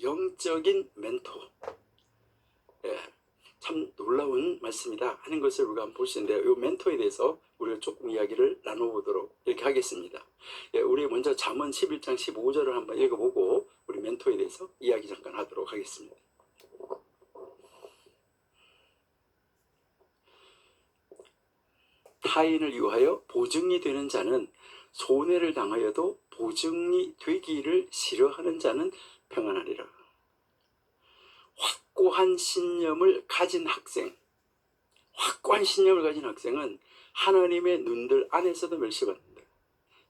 영적인 멘토. 예, 참 놀라운 말씀이다 하는 것을 우리가 한번 볼 수 있는데요. 이 멘토에 대해서 우리가 조금 이야기를 나눠보도록 이렇게 하겠습니다. 예, 우리 먼저 잠언 11장 15절을 한번 읽어보고 우리 멘토에 대해서 이야기 잠깐 하도록 하겠습니다. 타인을 위하여 보증이 되는 자는 손해를 당하여도 보증이 되기를 싫어하는 자는 평안하리라. 확고한 신념을 가진 학생은 하나님의 눈들 안에서도 멸시받는다.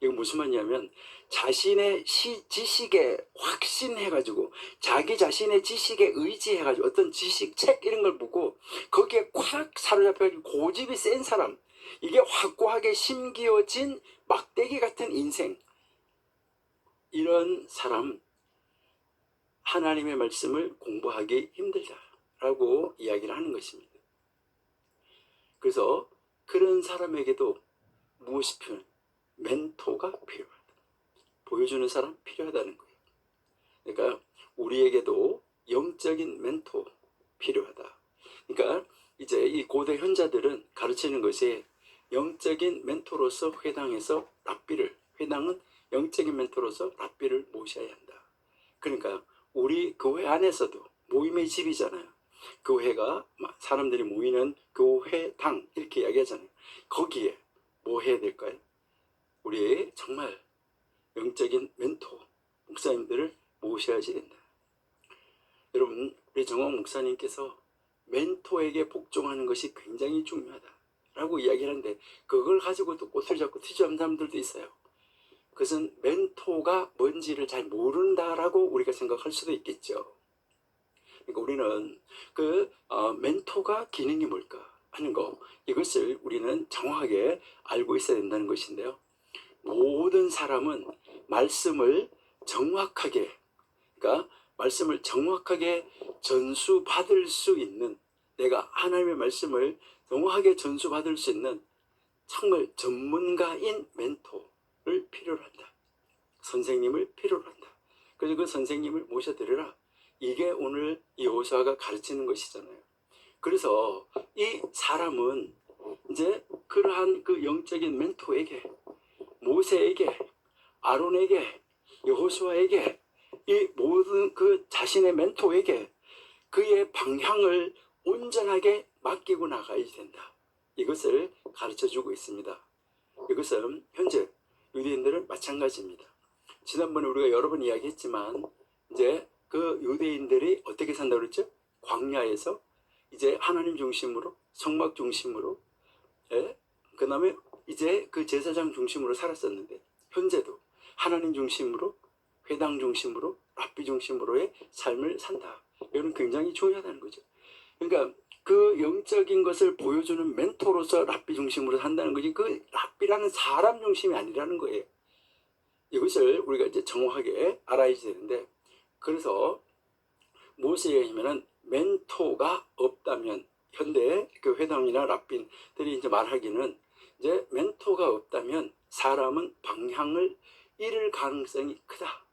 이거 무슨 말이냐면 자신의 지식에 확신해가지고 자기 자신의 지식에 의지해가지고 어떤 지식, 책 이런 걸 보고 거기에 콱 사로잡혀가지고 고집이 센 사람, 이게 확고하게 심기어진 막대기 같은 인생, 이런 사람 하나님의 말씀을 공부하기 힘들다라고 이야기를 하는 것입니다. 그래서 그런 사람에게도 무엇이 필요한? 멘토가 필요하다. 보여주는 사람 필요하다는 거예요. 그러니까 우리에게도 영적인 멘토 필요하다. 그러니까 이제 이 고대 현자들은 가르치는 것이 영적인 멘토로서 회당에서 회당은 영적인 멘토로서 랍비를 모셔야 한다. 그러니까 우리 교회 안에서도 모임의 집이잖아요. 교회가 사람들이 모이는 교회당 이렇게 이야기하잖아요. 거기에 뭐 해야 될까요? 우리 정말 영적인 멘토 목사님들을 모셔야지 된다. 여러분, 우리 정원 목사님께서 멘토에게 복종하는 것이 굉장히 중요하다라고 이야기를 하는데 그걸 가지고 또 꽃을 잡고 투지하는 사람들도 있어요. 그것은 멘토가 뭔지를 잘 모른다라고 우리가 생각할 수도 있겠죠. 그러니까 우리는 멘토가 기능이 뭘까 하는 거, 이것을 우리는 정확하게 알고 있어야 된다는 것인데요. 모든 사람은 말씀을 정확하게 전수받을 수 있는, 내가 하나님의 말씀을 정확하게 전수받을 수 있는 정말 전문가인 멘토를 필요로 한다. 선생님을 필요로 한다. 그래서 그 선생님을 모셔드리라. 이게 오늘 여호수아가 가르치는 것이잖아요. 그래서 이 사람은 이제 그러한 그 영적인 멘토에게, 모세에게, 아론에게, 여호수아에게, 이 모든 그 자신의 멘토에게 그의 방향을 온전하게 맡기고 나가야 된다. 이것을 가르쳐주고 있습니다. 이것은 현재 유대인들은 마찬가지입니다. 지난번에 우리가 여러 번 이야기했지만 이제 그 유대인들이 어떻게 산다고 그랬죠? 광야에서 이제 하나님 중심으로, 성막 중심으로, 그 다음에 이제 그 제사장 중심으로 살았었는데 현재도 하나님 중심으로, 회당 중심으로, 랍비 중심으로의 삶을 산다. 이건 굉장히 중요하다는 거죠. 그러니까 그 영적인 것을 보여주는 멘토로서 랍비 중심으로 산다는 거지, 그 랍비라는 사람 중심이 아니라는 거예요. 이것을 우리가 이제 정확하게 알아야 되는데, 그래서 무엇을 얘기하면은 멘토가 없다면, 현대 그 회당이나 랍빈들이 이제 말하기는 이제 멘토가 없다면 사람은 방향을 잃을 가능성이 크다.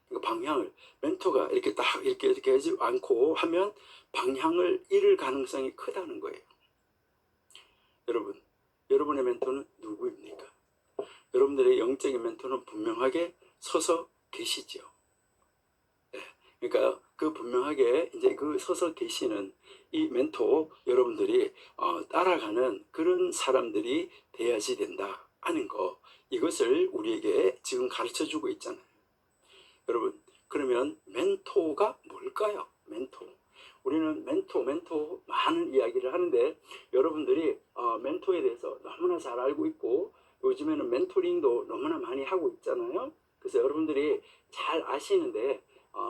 그러니까 방향을, 멘토가 이렇게 딱 이렇게 하지 않고 하면 방향을 잃을 가능성이 크다는 거예요. 여러분의 멘토는 누구입니까? 여러분들의 영적인 멘토는 분명하게 서서 계시죠. 그러니까 그 분명하게 이제 그 서서 계시는 이 멘토 여러분들이 따라가는 그런 사람들이 돼야지 된다 하는 거, 이것을 우리에게 지금 가르쳐 주고 있잖아요. 여러분, 그러면 멘토가 뭘까요? 우리는 멘토 많은 이야기를 하는데 여러분들이 멘토에 대해서 너무나 잘 알고 있고 요즘에는 멘토링도 너무나 많이 하고 있잖아요. 그래서 여러분들이 잘 아시는데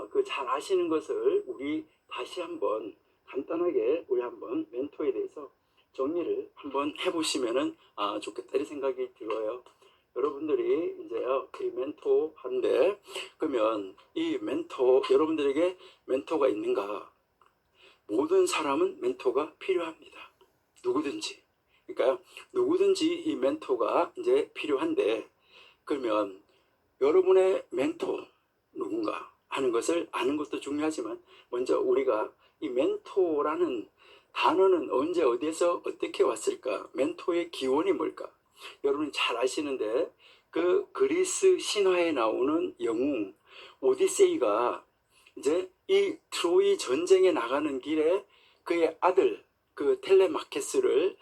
그 잘 아시는 것을 우리 다시 한번 간단하게 우리 한번 멘토에 대해서 정리를 한번 해보시면은 좋겠다 이런 생각이 들어요. 여러분들이 이제요 이 멘토 하는데, 그러면 이 멘토, 여러분들에게 멘토가 있는가? 모든 사람은 멘토가 필요합니다. 누구든지. 그러니까 누구든지 이 멘토가 이제 필요한데, 그러면 여러분의 멘토 누군가? 하는 것을 아는 것도 중요하지만, 먼저 우리가 이 멘토라는 단어는 언제 어디에서 어떻게 왔을까? 멘토의 기원이 뭘까? 여러분이 잘 아시는데, 그 그리스 신화에 나오는 영웅 오디세이가 이제 이 트로이 전쟁에 나가는 길에 그의 아들 그 텔레마케스를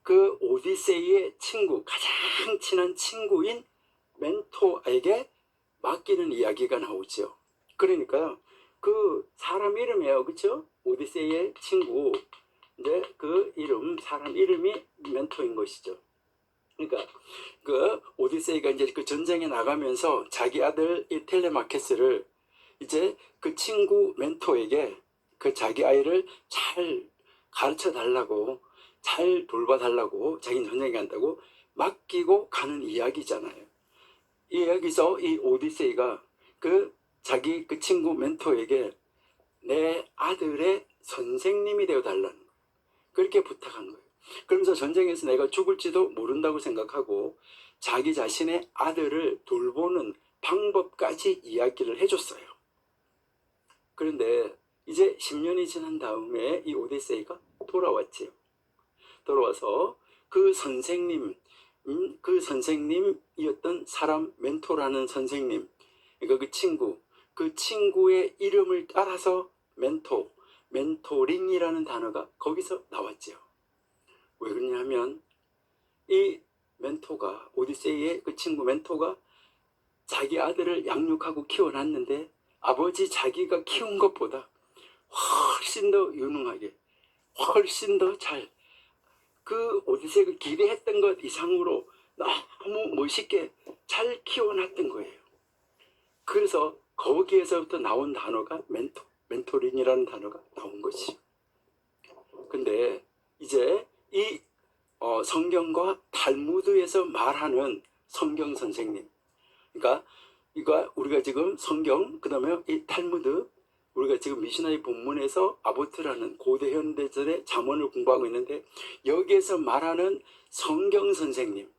그 오디세이의 친구, 가장 친한 친구인 멘토에게 맡기는 이야기가 나오죠. 그러니까 그 사람 이름이에요, 그렇죠? 오디세이의 친구, 이제 그 이름, 사람 이름이 멘토인 것이죠. 그러니까 그 오디세이가 이제 그 전쟁에 나가면서 자기 아들 이 텔레마케스를 이제 그 친구 멘토에게 그 자기 아이를 잘 가르쳐 달라고, 잘 돌봐 달라고, 자기는 전쟁에 간다고 맡기고 가는 이야기잖아요. 이 여기서 이 오디세이가 그 자기 그 친구 멘토에게 내 아들의 선생님이 되어 달라는 거예요. 그렇게 부탁한 거예요. 그러면서 전쟁에서 내가 죽을지도 모른다고 생각하고 자기 자신의 아들을 돌보는 방법까지 이야기를 해줬어요. 그런데 이제 10년이 지난 다음에 이 오디세이가 돌아왔지요. 돌아와서 그 선생님이었던 사람, 멘토라는 선생님, 그러니까 그 친구의 이름을 따라서 멘토링이라는 단어가 거기서 나왔지요. 왜 그러냐면 이 멘토가, 오디세이의 그 친구 멘토가 자기 아들을 양육하고 키워놨는데 아버지 자기가 키운 것보다 훨씬 더 유능하게, 훨씬 더 잘, 그 오디세이가 기대했던 것 이상으로 너무 멋있게 잘 키워놨던 거예요. 그래서 거기에서부터 나온 단어가 멘토링이라는 단어가 나온 것이죠. 근데 이제 이 성경과 탈무드에서 말하는 성경 선생님, 그러니까 이거 우리가 지금 성경, 그 다음에 이 탈무드, 우리가 지금 미시나이 본문에서 아보트라는 고대 현대전의 잠언을 공부하고 있는데, 여기에서 말하는 성경 선생님은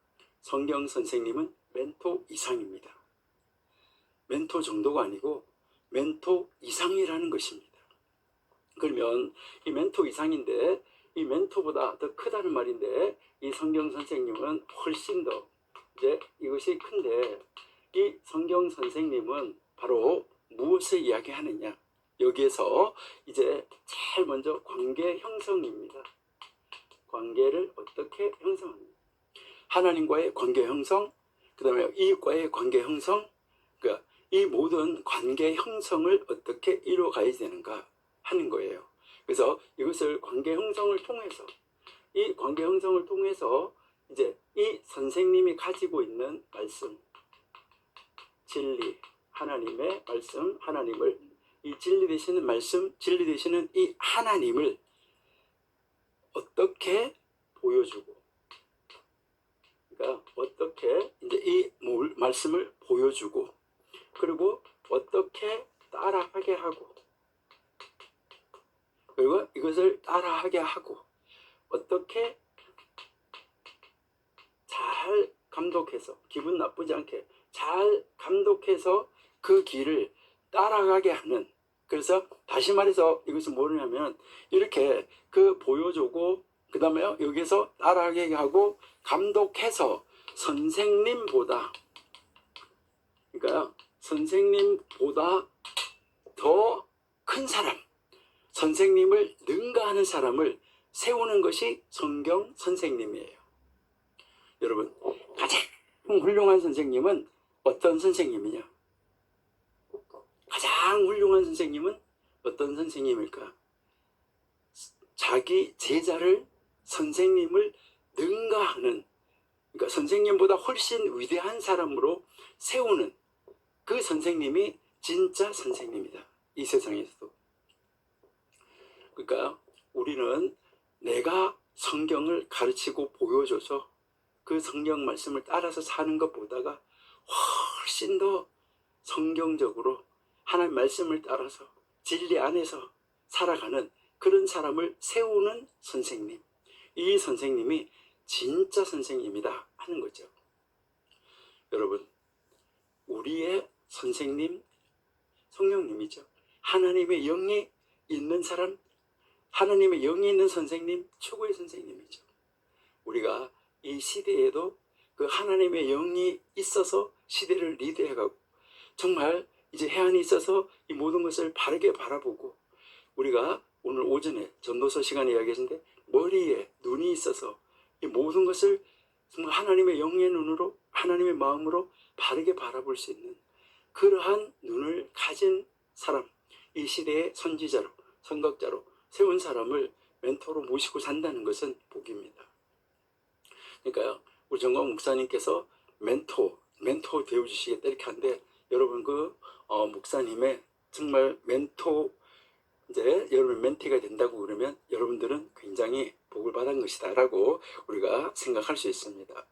멘토 이상입니다. 멘토 정도가 아니고 멘토 이상이라는 것입니다. 그러면 이 멘토 이상인데, 이 멘토보다 더 크다는 말인데, 이 성경 선생님은 훨씬 더 이제 이것이 큰데, 이 성경 선생님은 바로 무엇을 이야기하느냐? 여기에서 이제 제일 먼저 관계 형성입니다. 관계를 어떻게 형성합니까? 하나님과의 관계 형성, 그 다음에 이웃과의 관계 형성, 그러니까 이 모든 관계 형성을 어떻게 이루어가야 되는가 하는 거예요. 그래서 이것을 관계 형성을 통해서, 이 관계 형성을 통해서 이제 이 선생님이 가지고 있는 말씀, 진리, 하나님의 말씀, 하나님을, 이 진리 되시는 말씀, 진리 되시는 이 하나님을 어떻게 보여주고, 그러니까 어떻게 이제 이 말씀을 보여주고, 그리고 어떻게 따라하게 하고, 그리고 이것을 따라하게 하고, 어떻게 잘 감독해서, 기분 나쁘지 않게 잘 감독해서 그 길을 따라가게 하는, 그래서 다시 말해서 이것은 뭐냐면, 이렇게 그 보여주고, 그 다음에 여기서 따라가게 하고 감독해서 선생님보다, 그러니까 선생님보다 더 큰 사람, 선생님을 능가하는 사람을 세우는 것이 성경 선생님이에요. 여러분, 가장 훌륭한 선생님은 어떤 선생님이냐? 가장 훌륭한 선생님은 어떤 선생님일까? 자기 제자를, 선생님을 능가하는, 그러니까 선생님보다 훨씬 위대한 사람으로 세우는 그 선생님이 진짜 선생님이다, 이 세상에서도. 그러니까 우리는 내가 성경을 가르치고 보여줘서 그 성경 말씀을 따라서 사는 것보다가 훨씬 더 성경적으로 하나님 말씀을 따라서 진리 안에서 살아가는 그런 사람을 세우는 선생님, 이 선생님이 진짜 선생님이다 하는 거죠. 여러분, 우리의 선생님, 성령님이죠. 하나님의 영이 있는 사람, 하나님의 영이 있는 선생님, 최고의 선생님이죠. 우리가 이 시대에도 그 하나님의 영이 있어서 시대를 리드해가고, 정말 이제 해안이 있어서 이 모든 것을 바르게 바라보고, 우리가 오늘 오전에 전도서 시간에 이야기했는데 머리에 눈이 있어서 이 모든 것을 정말 하나님의 영의 눈으로, 하나님의 마음으로 바르게 바라볼 수 있는 그러한 눈을 가진 사람, 이 시대의 선지자로, 선각자로 세운 사람을 멘토로 모시고 산다는 것은 복입니다. 그러니까요, 우리 정광 목사님께서 멘토 되어주시겠다 이렇게 하는데, 여러분 목사님의 정말 멘토, 이제 여러분 멘티가 된다고 그러면 여러분들은 굉장히 복을 받은 것이다 라고 우리가 생각할 수 있습니다.